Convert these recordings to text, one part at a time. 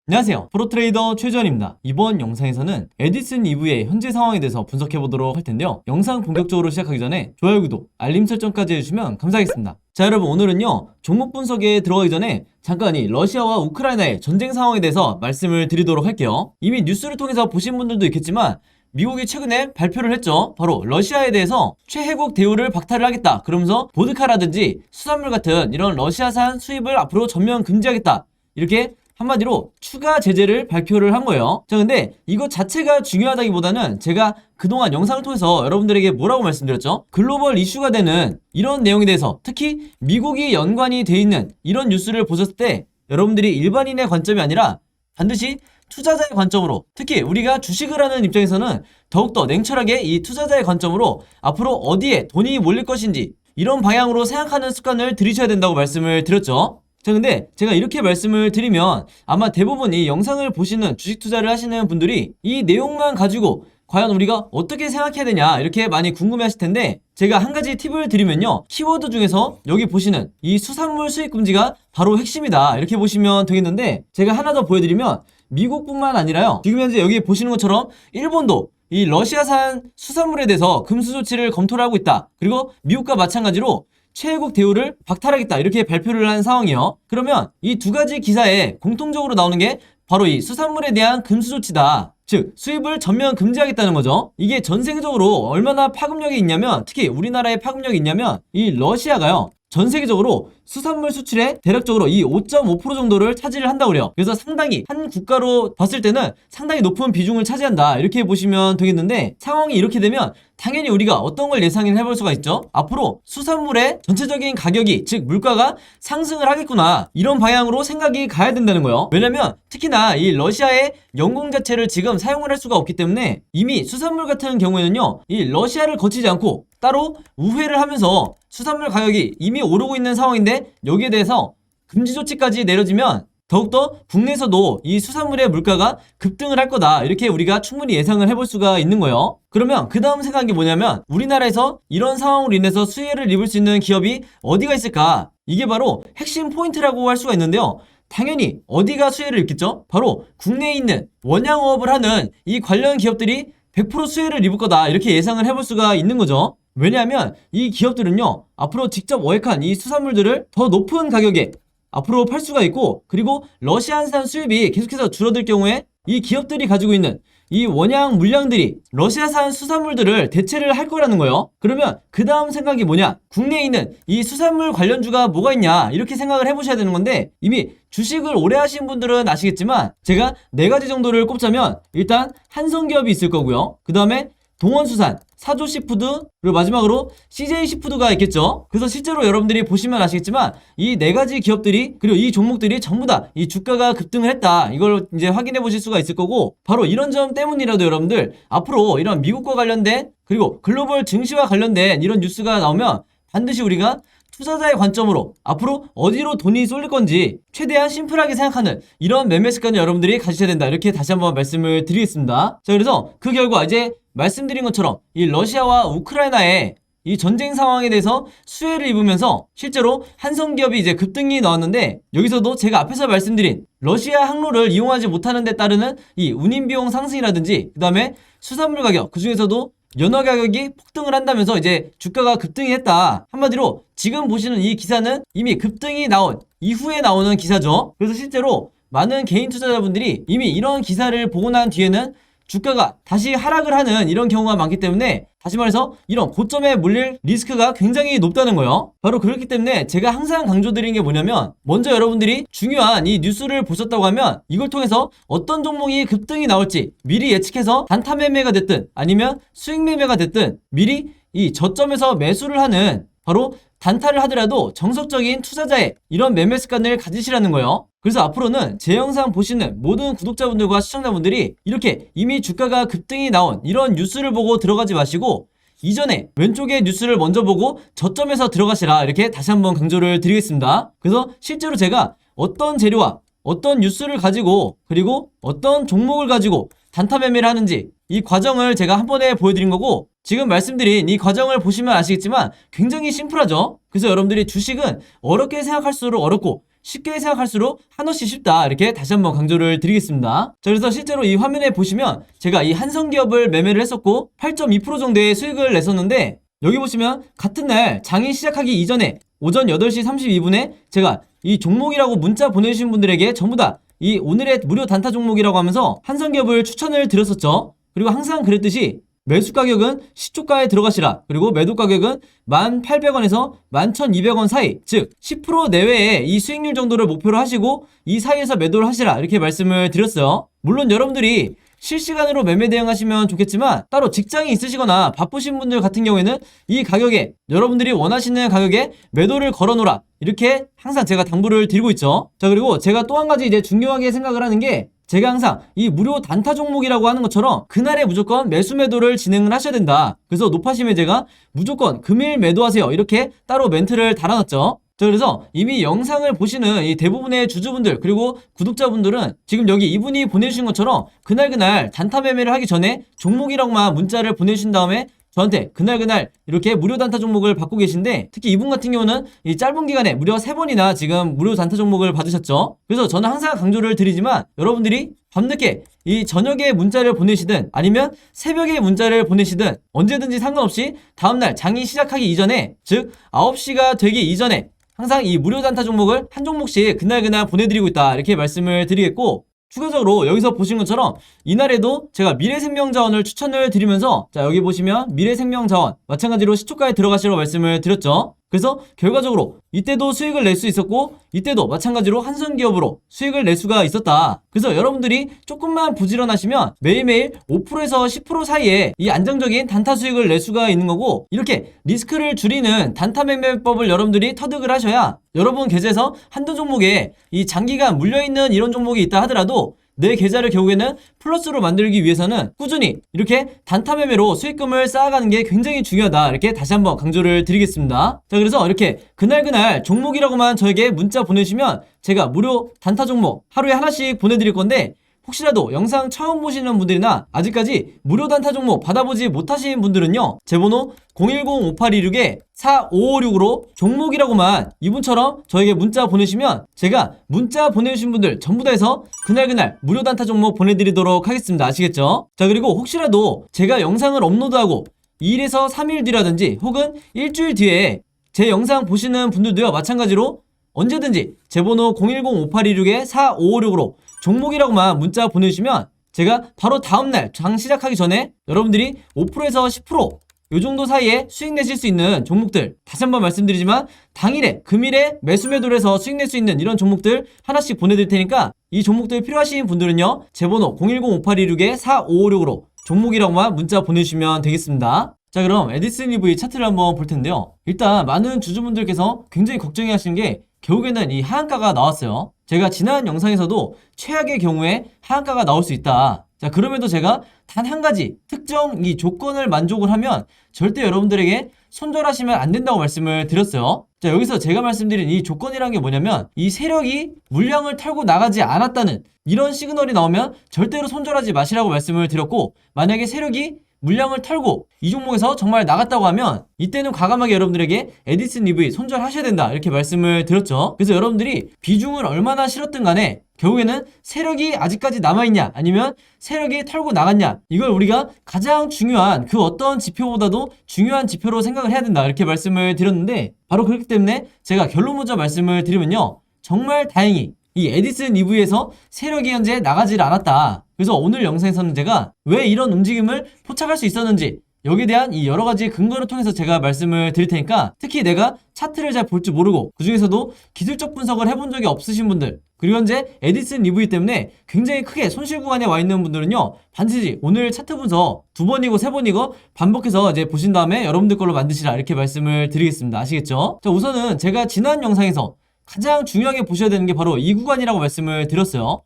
안녕하세요, 프로트레이더 최지원입니다. 이번 영상에서는 에디슨 EV의 현재 상황에 대해서 분석해보도록 할 텐데요. 영상 본격적으로 시작하기 전에 좋아요, 구독, 알림 설정까지 해주시면 감사하겠습니다. 자, 여러분, 오늘은요 종목 분석에 들어가기 전에 잠깐 이 러시아와 우크라이나의 전쟁 상황에 대해서 말씀을 드리도록 할게요. 이미 뉴스를 통해서 보신 분들도 있겠지만 미국이 최근에 발표를 했죠. 바로 러시아에 대해서 최혜국 대우를 박탈을 하겠다, 그러면서 보드카라든지 수산물 같은 이런 러시아산 수입을 앞으로 전면 금지하겠다, 이렇게 한마디로 추가 제재를 발표를 한 거예요. 자, 근데 이것 자체가 중요하다기보다는 제가 그동안 영상을 통해서 여러분들에게 뭐라고 말씀드렸죠? 글로벌 이슈가 되는 이런 내용에 대해서, 특히 미국이 연관이 돼 있는 이런 뉴스를 보셨을 때 여러분들이 일반인의 관점이 아니라 반드시 투자자의 관점으로, 특히 우리가 주식을 하는 입장에서는 더욱더 냉철하게 이 투자자의 관점으로 앞으로 어디에 돈이 몰릴 것인지 이런 방향으로 생각하는 습관을 들이셔야 된다고 말씀을 드렸죠. 자, 근데 제가 이렇게 말씀을 드리면 아마 대부분 이 영상을 보시는 주식 투자를 하시는 분들이 이 내용만 가지고 과연 우리가 어떻게 생각해야 되냐, 이렇게 많이 궁금해 하실 텐데, 제가 한 가지 팁을 드리면요, 키워드 중에서 여기 보시는 이 수산물 수입 금지가 바로 핵심이다, 이렇게 보시면 되겠는데, 제가 하나 더 보여드리면 미국뿐만 아니라요, 지금 현재 여기 보시는 것처럼 일본도 이 러시아산 수산물에 대해서 금수 조치를 검토를 하고 있다, 그리고 미국과 마찬가지로 최혜국 대우를 박탈하겠다, 이렇게 발표를 한 상황이에요. 그러면 이 두 가지 기사에 공통적으로 나오는 게 바로 이 수산물에 대한 금수 조치다, 즉 수입을 전면 금지하겠다는 거죠. 이게 전 세계적으로 얼마나 파급력이 있냐면, 특히 우리나라에 파급력이 있냐면, 이 러시아가요 전 세계적으로 수산물 수출의 대략적으로 이 5.5% 정도를 차지를 한다고 그래요. 그래서 상당히 한 국가로 봤을 때는 상당히 높은 비중을 차지한다, 이렇게 보시면 되겠는데, 상황이 이렇게 되면 당연히 우리가 어떤 걸 예상을 해볼 수가 있죠? 앞으로 수산물의 전체적인 가격이, 즉 물가가 상승을 하겠구나, 이런 방향으로 생각이 가야 된다는 거예요. 왜냐면 특히나 이 러시아의 영공 자체를 지금 사용을 할 수가 없기 때문에 이미 수산물 같은 경우에는요, 이 러시아를 거치지 않고 따로 우회를 하면서 수산물 가격이 이미 오르고 있는 상황인데, 여기에 대해서 금지 조치까지 내려지면 더욱더 국내에서도 이 수산물의 물가가 급등을 할 거다, 이렇게 우리가 충분히 예상을 해볼 수가 있는 거예요. 그러면 그 다음 생각이 뭐냐면, 우리나라에서 이런 상황으로 인해서 수혜를 입을 수 있는 기업이 어디가 있을까? 이게 바로 핵심 포인트라고 할 수가 있는데요, 당연히 어디가 수혜를 입겠죠? 바로 국내에 있는 원양어업을 하는 이 관련 기업들이 100% 수혜를 입을 거다, 이렇게 예상을 해볼 수가 있는 거죠. 왜냐하면 이 기업들은요, 앞으로 직접 어획한 이 수산물들을 더 높은 가격에 앞으로 팔 수가 있고, 그리고 러시아산 수입이 계속해서 줄어들 경우에 이 기업들이 가지고 있는 이 원양 물량들이 러시아산 수산물들을 대체를 할 거라는 거예요. 그러면 그 다음 생각이 뭐냐, 국내에 있는 이 수산물 관련주가 뭐가 있냐, 이렇게 생각을 해보셔야 되는 건데, 이미 주식을 오래 하신 분들은 아시겠지만 제가 4가지 정도를 꼽자면, 일단 한성기업이 있을 거고요, 그 다음에 동원수산, 사조시푸드, 그리고 마지막으로 CJ시푸드가 있겠죠. 그래서 실제로 여러분들이 보시면 아시겠지만 이 4가지 기업들이, 그리고 이 종목들이 전부 다 이 주가가 급등을 했다, 이걸 이제 확인해 보실 수가 있을 거고, 바로 이런 점 때문이라도 여러분들 앞으로 이런 미국과 관련된, 그리고 글로벌 증시와 관련된 이런 뉴스가 나오면 반드시 우리가 투자자의 관점으로 앞으로 어디로 돈이 쏠릴 건지 최대한 심플하게 생각하는 이런 매매 습관을 여러분들이 가지셔야 된다, 이렇게 다시 한번 말씀을 드리겠습니다. 자, 그래서 그 결과 이제 말씀드린 것처럼 이 러시아와 우크라이나의 이 전쟁 상황에 대해서 수혜를 입으면서 실제로 한성기업이 이제 급등이 나왔는데, 여기서도 제가 앞에서 말씀드린 러시아 항로를 이용하지 못하는 데 따르는 이 운임비용 상승이라든지, 그 다음에 수산물 가격, 그 중에서도 연어 가격이 폭등을 한다면서 이제 주가가 급등이 했다. 한마디로 지금 보시는 이 기사는 이미 급등이 나온 이후에 나오는 기사죠. 그래서 실제로 많은 개인 투자자분들이 이미 이런 기사를 보고 난 뒤에는 주가가 다시 하락을 하는 이런 경우가 많기 때문에, 다시 말해서 이런 고점에 몰릴 리스크가 굉장히 높다는 거예요. 바로 그렇기 때문에 제가 항상 강조드리는 게 뭐냐면, 먼저 여러분들이 중요한 이 뉴스를 보셨다고 하면 이걸 통해서 어떤 종목이 급등이 나올지 미리 예측해서 단타 매매가 됐든 아니면 수익 매매가 됐든 미리 이 저점에서 매수를 하는, 바로 단타를 하더라도 정석적인 투자자의 이런 매매 습관을 가지시라는 거예요. 그래서 앞으로는 제 영상 보시는 모든 구독자분들과 시청자분들이 이렇게 이미 주가가 급등이 나온 이런 뉴스를 보고 들어가지 마시고, 이전에 왼쪽에 뉴스를 먼저 보고 저점에서 들어가시라, 이렇게 다시 한번 강조를 드리겠습니다. 그래서 실제로 제가 어떤 재료와 어떤 뉴스를 가지고, 그리고 어떤 종목을 가지고 단타 매매를 하는지 이 과정을 제가 한 번에 보여드린 거고, 지금 말씀드린 이 과정을 보시면 아시겠지만 굉장히 심플하죠. 그래서 여러분들이 주식은 어렵게 생각할수록 어렵고 쉽게 생각할수록 한없이 쉽다, 이렇게 다시 한번 강조를 드리겠습니다. 자, 그래서 실제로 이 화면에 보시면 제가 이 한성기업을 매매를 했었고 8.2% 정도의 수익을 냈었는데, 여기 보시면 같은 날 장이 시작하기 이전에 오전 8시 32분에 제가 이 종목이라고 문자 보내주신 분들에게 전부 다 이 오늘의 무료 단타 종목이라고 하면서 한성기업을 추천을 드렸었죠. 그리고 항상 그랬듯이 매수 가격은 시초가에 들어가시라, 그리고 매도 가격은 1,800원에서 11,200원 사이, 즉 10% 내외의 이 수익률 정도를 목표로 하시고 이 사이에서 매도를 하시라, 이렇게 말씀을 드렸어요. 물론 여러분들이 실시간으로 매매 대응하시면 좋겠지만 따로 직장이 있으시거나 바쁘신 분들 같은 경우에는 이 가격에, 여러분들이 원하시는 가격에 매도를 걸어놓으라, 이렇게 항상 제가 당부를 드리고 있죠. 자, 그리고 제가 또 한 가지 이제 중요하게 생각을 하는 게, 제가 항상 이 무료 단타 종목이라고 하는 것처럼 그날에 무조건 매수 매도를 진행을 하셔야 된다. 그래서 높아시면 제가 무조건 금일 매도하세요, 이렇게 따로 멘트를 달아놨죠. 자, 그래서 이미 영상을 보시는 이 대부분의 주주분들 그리고 구독자분들은 지금 여기 이분이 보내주신 것처럼 그날 단타 매매를 하기 전에 종목이라고만 문자를 보내주신 다음에 저한테 그날 이렇게 무료 단타 종목을 받고 계신데, 특히 이분 같은 경우는 이 짧은 기간에 무려 3번이나 지금 무료 단타 종목을 받으셨죠. 그래서 저는 항상 강조를 드리지만, 여러분들이 밤늦게 이 저녁에 문자를 보내시든 아니면 새벽에 문자를 보내시든 언제든지 상관없이 다음날 장이 시작하기 이전에, 즉 9시가 되기 이전에 항상 이 무료 단타 종목을 한 종목씩 그날 보내드리고 있다, 이렇게 말씀을 드리겠고, 추가적으로 여기서 보신 것처럼 이날에도 제가 미래생명자원을 추천을 드리면서, 자, 여기 보시면 미래생명자원 마찬가지로 시초가에 들어가시라고 말씀을 드렸죠. 그래서 결과적으로 이때도 수익을 낼 수 있었고 이때도 마찬가지로 한성기업으로 수익을 낼 수가 있었다. 그래서 여러분들이 조금만 부지런하시면 매일매일 5%에서 10% 사이에 이 안정적인 단타 수익을 낼 수가 있는 거고, 이렇게 리스크를 줄이는 단타 매매법을 여러분들이 터득을 하셔야 여러분 계좌에서 한두 종목에 이 장기간 물려있는 이런 종목이 있다 하더라도 내 계좌를 결국에는 플러스로 만들기 위해서는 꾸준히 이렇게 단타 매매로 수익금을 쌓아가는 게 굉장히 중요하다, 이렇게 다시 한번 강조를 드리겠습니다. 자, 그래서 이렇게 그날 종목이라고만 저에게 문자 보내주시면 제가 무료 단타 종목 하루에 하나씩 보내드릴 건데, 혹시라도 영상 처음 보시는 분들이나 아직까지 무료 단타 종목 받아보지 못하신 분들은요, 제 번호 010-5826-4556으로 종목이라고만 이분처럼 저에게 문자 보내시면 제가 문자 보내주신 분들 전부 다 해서 그날 무료 단타 종목 보내드리도록 하겠습니다. 아시겠죠? 자, 그리고 혹시라도 제가 영상을 업로드하고 2일에서 3일 뒤라든지 혹은 일주일 뒤에 제 영상 보시는 분들도요, 마찬가지로 언제든지 제 번호 010-5826-4556으로 종목이라고만 문자 보내주시면 제가 바로 다음날 장 시작하기 전에 여러분들이 5%에서 10% 요 정도 사이에 수익 내실 수 있는 종목들, 다시 한번 말씀드리지만 당일에 금일에 매수 매도를 해서 수익 낼 수 있는 이런 종목들 하나씩 보내드릴 테니까 이 종목들 필요하신 분들은요, 제 번호 010-5826-4556으로 종목이라고만 문자 보내주시면 되겠습니다. 자, 그럼 에디슨 EV 차트를 한번 볼 텐데요. 일단 많은 주주분들께서 굉장히 걱정해 하시는 게 결국에는 이 하한가가 나왔어요. 제가 지난 영상에서도 최악의 경우에 하한가가 나올 수 있다. 자, 그럼에도 제가 단 한 가지 특정 이 조건을 만족을 하면 절대 여러분들에게 손절하시면 안 된다고 말씀을 드렸어요. 자, 여기서 제가 말씀드린 이 조건이란 게 뭐냐면, 이 세력이 물량을 털고 나가지 않았다는 이런 시그널이 나오면 절대로 손절하지 마시라고 말씀을 드렸고, 만약에 세력이 물량을 털고 이 종목에서 정말 나갔다고 하면 이때는 과감하게 여러분들에게 에디슨 EV 손절하셔야 된다, 이렇게 말씀을 드렸죠. 그래서 여러분들이 비중을 얼마나 실었든 간에 결국에는 세력이 아직까지 남아있냐 아니면 세력이 털고 나갔냐, 이걸 우리가 가장 중요한 그 어떤 지표보다도 중요한 지표로 생각을 해야 된다, 이렇게 말씀을 드렸는데, 바로 그렇기 때문에 제가 결론 먼저 말씀을 드리면요, 정말 다행히 이 에디슨 EV에서 세력이 현재 나가질 않았다. 그래서 오늘 영상에서는 제가 왜 이런 움직임을 포착할 수 있었는지 여기에 대한 이 여러 가지 근거를 통해서 제가 말씀을 드릴 테니까, 특히 내가 차트를 잘 볼 줄 모르고 그 중에서도 기술적 분석을 해본 적이 없으신 분들, 그리고 현재 에디슨 EV 때문에 굉장히 크게 손실 구간에 와 있는 분들은요, 반드시 오늘 차트 분석 2번이고 3번이고 반복해서 이제 보신 다음에 여러분들 걸로 만드시라, 이렇게 말씀을 드리겠습니다. 아시겠죠? 자, 우선은 제가 지난 영상에서 가장 중요하게 보셔야 되는 게 바로 이 구간이라고 말씀을 드렸어요.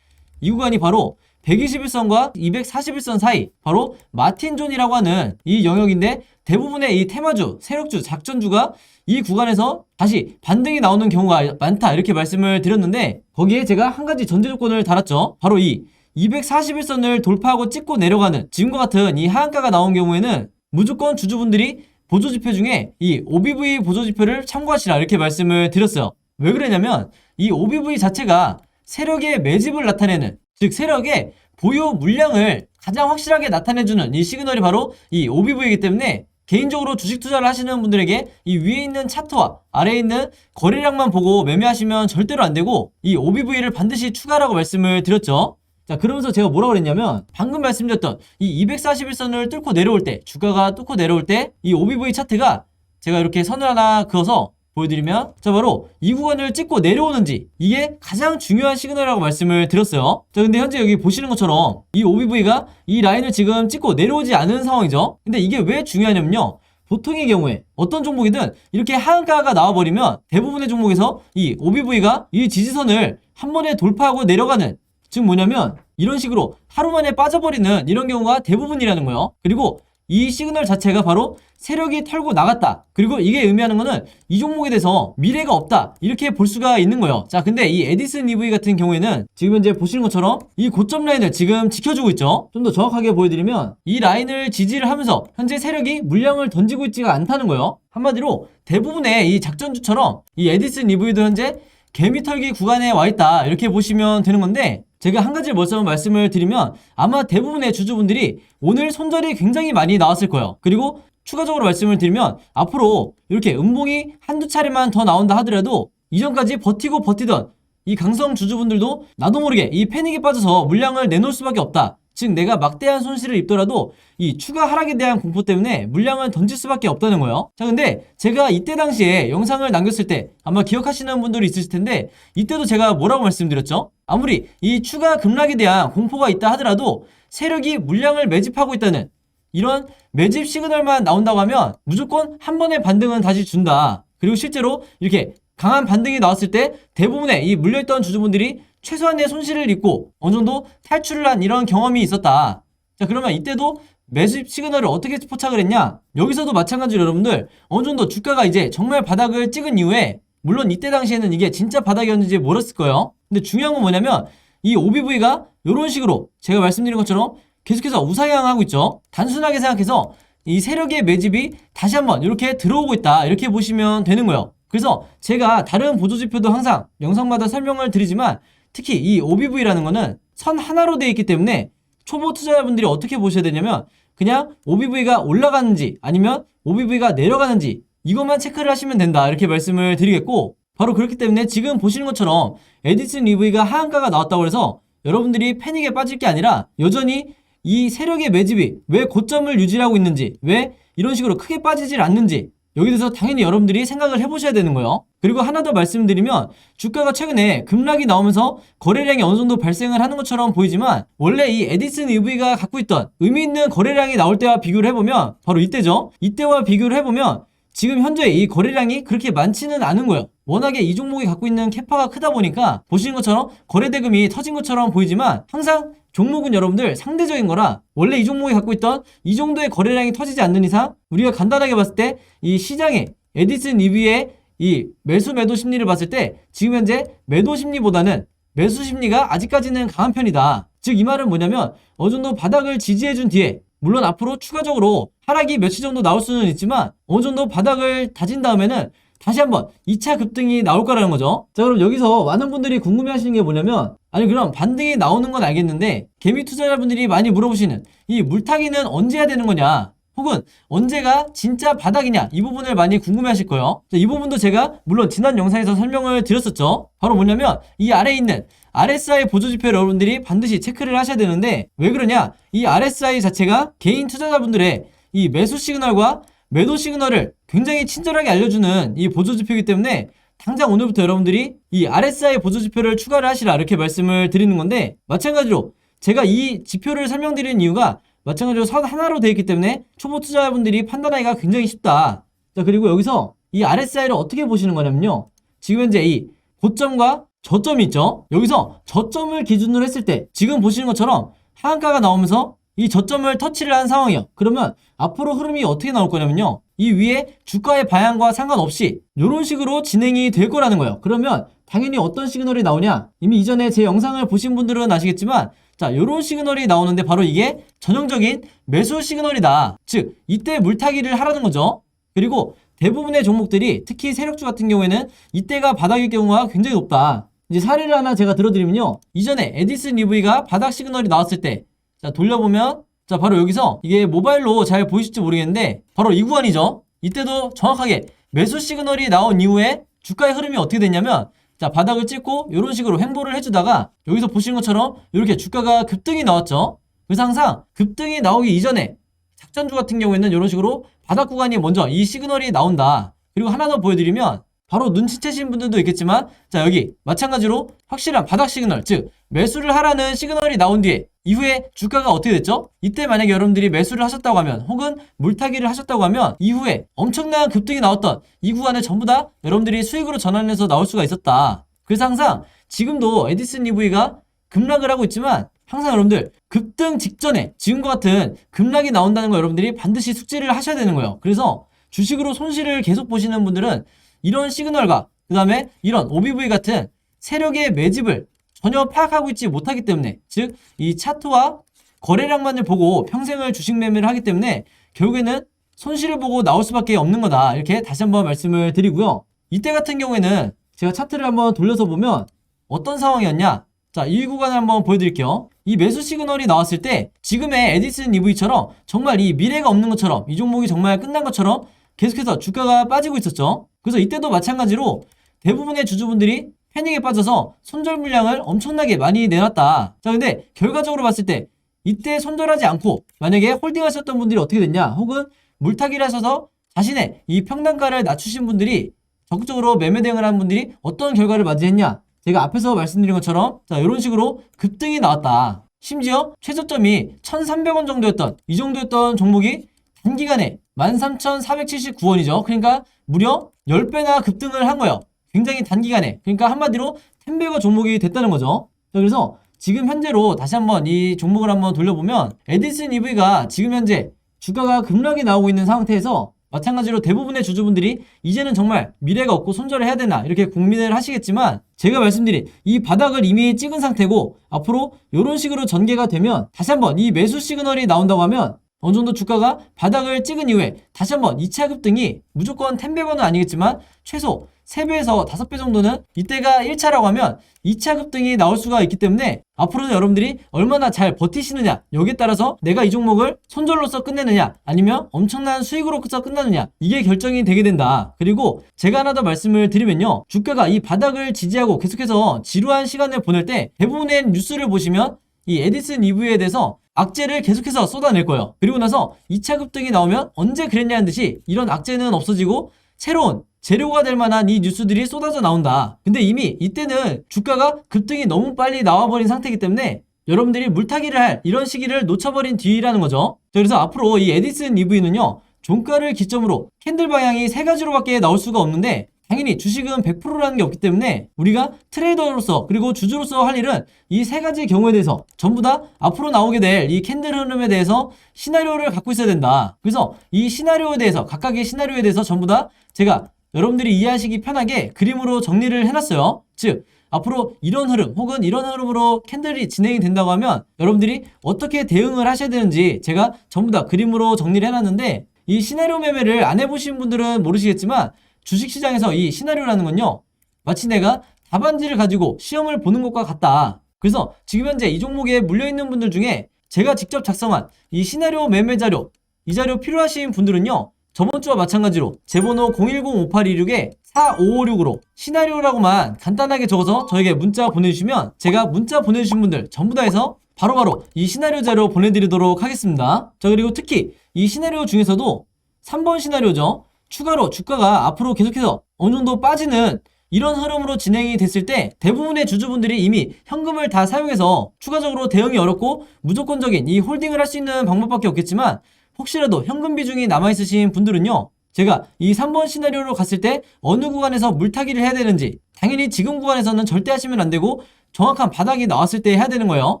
이 구간이 바로 121선과 241선 사이, 바로 마틴존이라고 하는 이 영역인데, 대부분의 이 테마주, 세력주, 작전주가 이 구간에서 다시 반등이 나오는 경우가 많다, 이렇게 말씀을 드렸는데, 거기에 제가 한 가지 전제 조건을 달았죠. 바로 이 241선을 돌파하고 찍고 내려가는 지금과 같은 이 하한가가 나온 경우에는 무조건 주주분들이 보조지표 중에 이 OBV 보조지표를 참고하시라, 이렇게 말씀을 드렸어요. 왜 그러냐면 이 OBV 자체가 세력의 매집을 나타내는, 즉 세력의 보유 물량을 가장 확실하게 나타내주는 이 시그널이 바로 이 OBV이기 때문에 개인적으로 주식 투자를 하시는 분들에게 이 위에 있는 차트와 아래에 있는 거래량만 보고 매매하시면 절대로 안 되고 이 OBV를 반드시 추가라고 말씀을 드렸죠. 자, 그러면서 제가 뭐라고 그랬냐면 방금 말씀드렸던 이 241선을 뚫고 내려올 때, 주가가 뚫고 내려올 때 이 OBV 차트가 제가 이렇게 선을 하나 그어서 보여드리면, 자, 바로 이 구간을 찍고 내려오는지, 이게 가장 중요한 시그널이라고 말씀을 드렸어요. 자, 근데 현재 여기 보시는 것처럼 이 OBV가 이 라인을 지금 찍고 내려오지 않은 상황이죠. 근데 이게 왜 중요하냐면요, 보통의 경우에 어떤 종목이든 이렇게 하한가가 나와버리면 대부분의 종목에서 이 OBV가 이 지지선을 한 번에 돌파하고 내려가는, 즉 뭐냐면 이런 식으로 하루 만에 빠져버리는 이런 경우가 대부분이라는 거예요. 그리고 이 시그널 자체가 바로 세력이 털고 나갔다, 그리고 이게 의미하는 거는 이 종목에 대해서 미래가 없다, 이렇게 볼 수가 있는 거예요. 자, 근데 이 에디슨 EV 같은 경우에는 지금 현재 보시는 것처럼 이 고점 라인을 지금 지켜주고 있죠. 좀 더 정확하게 보여드리면 이 라인을 지지를 하면서 현재 세력이 물량을 던지고 있지가 않다는 거예요. 한마디로 대부분의 이 작전주처럼 이 에디슨 EV도 현재 개미털기 구간에 와 있다, 이렇게 보시면 되는 건데, 제가 한 가지 먼저 말씀을 드리면 아마 대부분의 주주분들이 오늘 손절이 굉장히 많이 나왔을 거예요. 그리고 추가적으로 말씀을 드리면 앞으로 이렇게 음봉이 한두 차례만 더 나온다 하더라도 이전까지 버티고 버티던 이 강성 주주분들도 나도 모르게 이 패닉에 빠져서 물량을 내놓을 수밖에 없다. 즉 내가 막대한 손실을 입더라도 이 추가 하락에 대한 공포 때문에 물량을 던질 수밖에 없다는 거예요. 자, 근데 제가 이때 당시에 영상을 남겼을 때 아마 기억하시는 분들이 있으실 텐데, 이때도 제가 뭐라고 말씀드렸죠? 아무리 이 추가 급락에 대한 공포가 있다 하더라도 세력이 물량을 매집하고 있다는 이런 매집 시그널만 나온다고 하면 무조건 한 번의 반등은 다시 준다. 그리고 실제로 이렇게 강한 반등이 나왔을 때 대부분의 이 물려있던 주주분들이 최소한의 손실을 입고 어느 정도 탈출을 한 이런 경험이 있었다. 자, 그러면 이때도 매집 시그널을 어떻게 포착을 했냐? 여기서도 마찬가지로 여러분들 어느 정도 주가가 이제 정말 바닥을 찍은 이후에, 물론 이때 당시에는 이게 진짜 바닥이었는지 모르겠을 거예요. 근데 중요한 건 뭐냐면 이 OBV가 이런 식으로 제가 말씀드린 것처럼 계속해서 우상향하고 있죠. 단순하게 생각해서 이 세력의 매집이 다시 한번 이렇게 들어오고 있다, 이렇게 보시면 되는 거예요. 그래서 제가 다른 보조지표도 항상 영상마다 설명을 드리지만 특히 이 OBV라는 거는 선 하나로 되어 있기 때문에 초보 투자자분들이 어떻게 보셔야 되냐면 그냥 OBV가 올라가는지 아니면 OBV가 내려가는지 이것만 체크를 하시면 된다, 이렇게 말씀을 드리겠고, 바로 그렇기 때문에 지금 보시는 것처럼 에디슨 EV가 하한가가 나왔다고 해서 여러분들이 패닉에 빠질 게 아니라 여전히 이 세력의 매집이 왜 고점을 유지하고 있는지, 왜 이런 식으로 크게 빠지질 않는지 여기 대해서 당연히 여러분들이 생각을 해보셔야 되는 거예요. 그리고 하나 더 말씀드리면 주가가 최근에 급락이 나오면서 거래량이 어느 정도 발생을 하는 것처럼 보이지만 원래 이 에디슨 EV가 갖고 있던 의미 있는 거래량이 나올 때와 비교를 해보면 바로 이때죠. 이때와 비교를 해보면 지금 현재 이 거래량이 그렇게 많지는 않은 거예요. 워낙에 이 종목이 갖고 있는 캐파가 크다 보니까 보시는 것처럼 거래대금이 터진 것처럼 보이지만 항상 종목은 여러분들 상대적인 거라, 원래 이 종목이 갖고 있던 이 정도의 거래량이 터지지 않는 이상 우리가 간단하게 봤을 때 이 시장의 에디슨 EV의 이 매수 매도 심리를 봤을 때 지금 현재 매도 심리보다는 매수 심리가 아직까지는 강한 편이다. 즉 이 말은 뭐냐면 어느 정도 바닥을 지지해준 뒤에, 물론 앞으로 추가적으로 하락이 며칠 정도 나올 수는 있지만 어느 정도 바닥을 다진 다음에는 다시 한번 2차 급등이 나올 거라는 거죠. 자, 그럼 여기서 많은 분들이 궁금해 하시는 게 뭐냐면, 아니 그럼 반등이 나오는 건 알겠는데 개미 투자자분들이 많이 물어보시는 이 물타기는 언제 해야 되는 거냐, 혹은 언제가 진짜 바닥이냐, 이 부분을 많이 궁금해 하실 거예요. 자, 이 부분도 제가 물론 지난 영상에서 설명을 드렸었죠. 바로 뭐냐면 이 아래에 있는 RSI 보조지표를 여러분들이 반드시 체크를 하셔야 되는데, 왜 그러냐, 이 RSI 자체가 개인 투자자분들의 이 매수 시그널과 매도 시그널을 굉장히 친절하게 알려주는 이 보조지표이기 때문에 당장 오늘부터 여러분들이 이 RSI 보조지표를 추가를 하시라, 이렇게 말씀을 드리는 건데, 마찬가지로 제가 이 지표를 설명드리는 이유가 마찬가지로 선 하나로 되어 있기 때문에 초보 투자자분들이 판단하기가 굉장히 쉽다. 자, 그리고 여기서 이 RSI를 어떻게 보시는 거냐면요, 지금 현재 이 고점과 저점이 있죠. 여기서 저점을 기준으로 했을 때 지금 보시는 것처럼 하한가가 나오면서 이 저점을 터치를 한 상황이에요. 그러면 앞으로 흐름이 어떻게 나올 거냐면요, 이 위에 주가의 방향과 상관없이 이런 식으로 진행이 될 거라는 거예요. 그러면 당연히 어떤 시그널이 나오냐, 이미 이전에 제 영상을 보신 분들은 아시겠지만, 자, 이런 시그널이 나오는데 바로 이게 전형적인 매수 시그널이다. 즉 이때 물타기를 하라는 거죠. 그리고 대부분의 종목들이 특히 세력주 같은 경우에는 이때가 바닥일 경우가 굉장히 높다. 이제 사례를 하나 제가 들어드리면요. 이전에 에디슨 EV가 바닥 시그널이 나왔을 때, 자, 돌려보면, 자, 바로 여기서 이게 모바일로 잘 보이실지 모르겠는데, 바로 이 구간이죠. 이때도 정확하게 매수 시그널이 나온 이후에 주가의 흐름이 어떻게 됐냐면, 자, 바닥을 찍고 이런 식으로 횡보를 해주다가 여기서 보시는 것처럼 이렇게 주가가 급등이 나왔죠. 그래서 항상 급등이 나오기 이전에 작전주 같은 경우에는 이런 식으로 바닥 구간이 먼저 이 시그널이 나온다. 그리고 하나 더 보여드리면 바로 눈치채신 분들도 있겠지만, 자, 여기 마찬가지로 확실한 바닥 시그널, 즉 매수를 하라는 시그널이 나온 뒤에 이후에 주가가 어떻게 됐죠? 이때 만약에 여러분들이 매수를 하셨다고 하면, 혹은 물타기를 하셨다고 하면 이후에 엄청난 급등이 나왔던 이 구간을 전부 다 여러분들이 수익으로 전환해서 나올 수가 있었다. 그래서 항상 지금도 에디슨 EV가 급락을 하고 있지만 항상 여러분들 급등 직전에 지금과 같은 급락이 나온다는 거 여러분들이 반드시 숙지를 하셔야 되는 거예요. 그래서 주식으로 손실을 계속 보시는 분들은 이런 시그널과 그 다음에 이런 OBV 같은 세력의 매집을 전혀 파악하고 있지 못하기 때문에, 즉 이 차트와 거래량만을 보고 평생을 주식 매매를 하기 때문에 결국에는 손실을 보고 나올 수밖에 없는 거다. 이렇게 다시 한번 말씀을 드리고요. 이때 같은 경우에는 제가 차트를 한번 돌려서 보면 어떤 상황이었냐, 자, 이 구간을 한번 보여드릴게요. 이 매수 시그널이 나왔을 때 지금의 에디슨 EV처럼 정말 이 미래가 없는 것처럼, 이 종목이 정말 끝난 것처럼 계속해서 주가가 빠지고 있었죠. 그래서 이때도 마찬가지로 대부분의 주주분들이 패닉에 빠져서 손절 물량을 엄청나게 많이 내놨다. 자, 근데 결과적으로 봤을 때 이때 손절하지 않고 만약에 홀딩하셨던 분들이 어떻게 됐냐, 혹은 물타기를 하셔서 자신의 이 평단가를 낮추신 분들이 적극적으로 매매 대응을 한 분들이 어떤 결과를 맞이했냐, 제가 앞에서 말씀드린 것처럼, 자, 이런 식으로 급등이 나왔다. 심지어 최저점이 1,300원 정도였던 이 정도였던 종목이 단기간에 13,479원이죠. 그러니까 무려 10배나 급등을 한 거예요. 굉장히 단기간에. 그러니까 한마디로 텐베거 종목이 됐다는 거죠. 자, 그래서 지금 현재로 다시 한번 이 종목을 한번 돌려보면 에디슨 EV가 지금 현재 주가가 급락이 나오고 있는 상태에서 마찬가지로 대부분의 주주분들이 이제는 정말 미래가 없고 손절을 해야 되나 이렇게 고민을 하시겠지만, 제가 말씀드린 이 바닥을 이미 찍은 상태고 앞으로 이런 식으로 전개가 되면 다시 한번 이 매수 시그널이 나온다고 하면 어느 정도 주가가 바닥을 찍은 이후에 다시 한번 2차 급등이 무조건 10배는 아니겠지만 최소 3배에서 5배 정도는, 이때가 1차라고 하면 2차 급등이 나올 수가 있기 때문에 앞으로는 여러분들이 얼마나 잘 버티시느냐, 여기에 따라서 내가 이 종목을 손절로서 끝내느냐 아니면 엄청난 수익으로서 끝나느냐, 이게 결정이 되게 된다. 그리고 제가 하나 더 말씀을 드리면요, 주가가 이 바닥을 지지하고 계속해서 지루한 시간을 보낼 때 대부분의 뉴스를 보시면 이 에디슨 EV에 대해서 악재를 계속해서 쏟아낼 거예요. 그리고 나서 2차 급등이 나오면 언제 그랬냐는 듯이 이런 악재는 없어지고 새로운 재료가 될 만한 이 뉴스들이 쏟아져 나온다. 근데 이미 이때는 주가가 급등이 너무 빨리 나와버린 상태이기 때문에 여러분들이 물타기를 할 이런 시기를 놓쳐버린 뒤라는 거죠. 그래서 앞으로 이 에디슨 EV는요, 종가를 기점으로 캔들 방향이 3가지로밖에 나올 수가 없는데, 당연히 주식은 100%라는 게 없기 때문에 우리가 트레이더로서 그리고 주주로서 할 일은 이 3가지 경우에 대해서 전부 다 앞으로 나오게 될 이 캔들 흐름에 대해서 시나리오를 갖고 있어야 된다. 그래서 이 시나리오에 대해서, 각각의 시나리오에 대해서 전부 다 제가 여러분들이 이해하시기 편하게 그림으로 정리를 해놨어요. 즉 앞으로 이런 흐름 혹은 이런 흐름으로 캔들이 진행이 된다고 하면 여러분들이 어떻게 대응을 하셔야 되는지 제가 전부 다 그림으로 정리를 해놨는데, 이 시나리오 매매를 안 해보신 분들은 모르시겠지만 주식시장에서 이 시나리오라는 건요, 마치 내가 답안지를 가지고 시험을 보는 것과 같다. 그래서 지금 현재 이 종목에 물려있는 분들 중에 제가 직접 작성한 이 시나리오 매매 자료, 이 자료 필요하신 분들은요, 저번주와 마찬가지로 제 번호 010-5826-45556으로 시나리오라고만 간단하게 적어서 저에게 문자 보내주시면 제가 문자 보내주신 분들 전부 다 해서 바로바로 이 시나리오 자료 보내드리도록 하겠습니다. 자, 그리고 특히 이 시나리오 중에서도 3번 시나리오죠. 추가로 주가가 앞으로 계속해서 어느 정도 빠지는 이런 흐름으로 진행이 됐을 때 대부분의 주주분들이 이미 현금을 다 사용해서 추가적으로 대응이 어렵고 무조건적인 이 홀딩을 할 수 있는 방법밖에 없겠지만, 혹시라도 현금 비중이 남아있으신 분들은요, 제가 이 3번 시나리오로 갔을 때 어느 구간에서 물타기를 해야 되는지, 당연히 지금 구간에서는 절대 하시면 안 되고 정확한 바닥이 나왔을 때 해야 되는 거예요.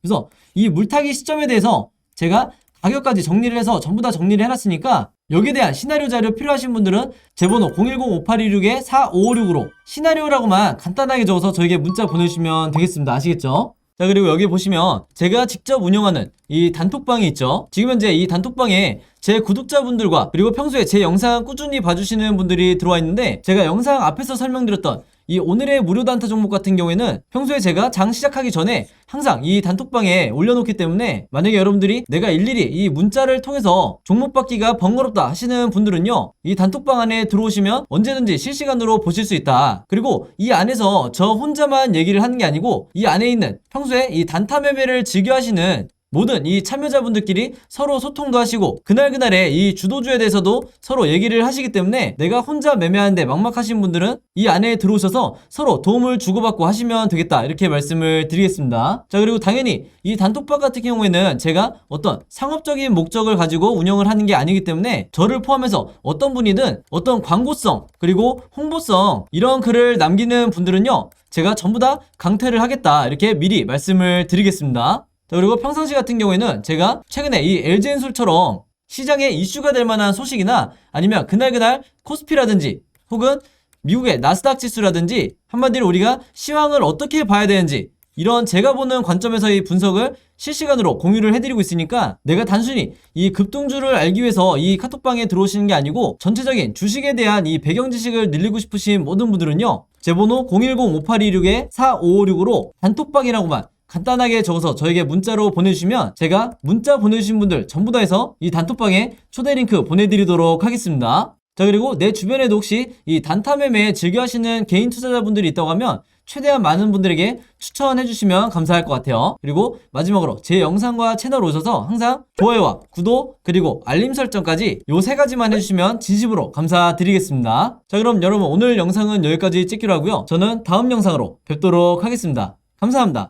그래서 이 물타기 시점에 대해서 제가 가격까지 정리를 해서 전부 다 정리를 해놨으니까 여기에 대한 시나리오 자료 필요하신 분들은 제 번호 010-5826-4556으로 시나리오라고만 간단하게 적어서 저에게 문자 보내주시면 되겠습니다. 아시겠죠? 자, 그리고 여기 보시면 제가 직접 운영하는 이 단톡방이 있죠. 지금 현재 이 단톡방에 제 구독자분들과 그리고 평소에 제 영상 꾸준히 봐주시는 분들이 들어와 있는데, 제가 영상 앞에서 설명드렸던 이 오늘의 무료 단타 종목 같은 경우에는 평소에 제가 장 시작하기 전에 항상 이 단톡방에 올려놓기 때문에, 만약에 여러분들이 내가 일일이 이 문자를 통해서 종목 받기가 번거롭다 하시는 분들은요, 이 단톡방 안에 들어오시면 언제든지 실시간으로 보실 수 있다. 그리고 이 안에서 저 혼자만 얘기를 하는 게 아니고, 이 안에 있는 평소에 이 단타 매매를 즐겨 하시는 모든 이 참여자분들끼리 서로 소통도 하시고, 그날그날의 이 주도주에 대해서도 서로 얘기를 하시기 때문에, 내가 혼자 매매하는데 막막하신 분들은 이 안에 들어오셔서 서로 도움을 주고받고 하시면 되겠다, 이렇게 말씀을 드리겠습니다. 자, 그리고 당연히 이 단톡방 같은 경우에는 제가 어떤 상업적인 목적을 가지고 운영을 하는 게 아니기 때문에, 저를 포함해서 어떤 분이든 어떤 광고성 그리고 홍보성 이런 글을 남기는 분들은요, 제가 전부 다 강퇴를 하겠다, 이렇게 미리 말씀을 드리겠습니다. 자, 그리고 평상시 같은 경우에는 제가 최근에 이 LG엔솔처럼 시장에 이슈가 될 만한 소식이나, 아니면 그날그날 코스피라든지 혹은 미국의 나스닥 지수라든지, 한마디로 우리가 시황을 어떻게 봐야 되는지, 이런 제가 보는 관점에서의 분석을 실시간으로 공유를 해드리고 있으니까, 내가 단순히 이 급등주를 알기 위해서 이 카톡방에 들어오시는 게 아니고, 전체적인 주식에 대한 이 배경 지식을 늘리고 싶으신 모든 분들은요, 제 번호 010-5826-4556으로 단톡방이라고만 간단하게 적어서 저에게 문자로 보내주시면, 제가 문자 보내주신 분들 전부 다 해서 이 단톡방에 초대 링크 보내드리도록 하겠습니다. 자, 그리고 내 주변에도 혹시 이 단타 매매 즐겨 하시는 개인 투자자분들이 있다고 하면 최대한 많은 분들에게 추천해 주시면 감사할 것 같아요. 그리고 마지막으로 제 영상과 채널 오셔서 항상 좋아요와 구독 그리고 알림 설정까지 요 3가지만 해주시면 진심으로 감사드리겠습니다. 자, 그럼 여러분 오늘 영상은 여기까지 찍기로 하고요. 저는 다음 영상으로 뵙도록 하겠습니다. 감사합니다.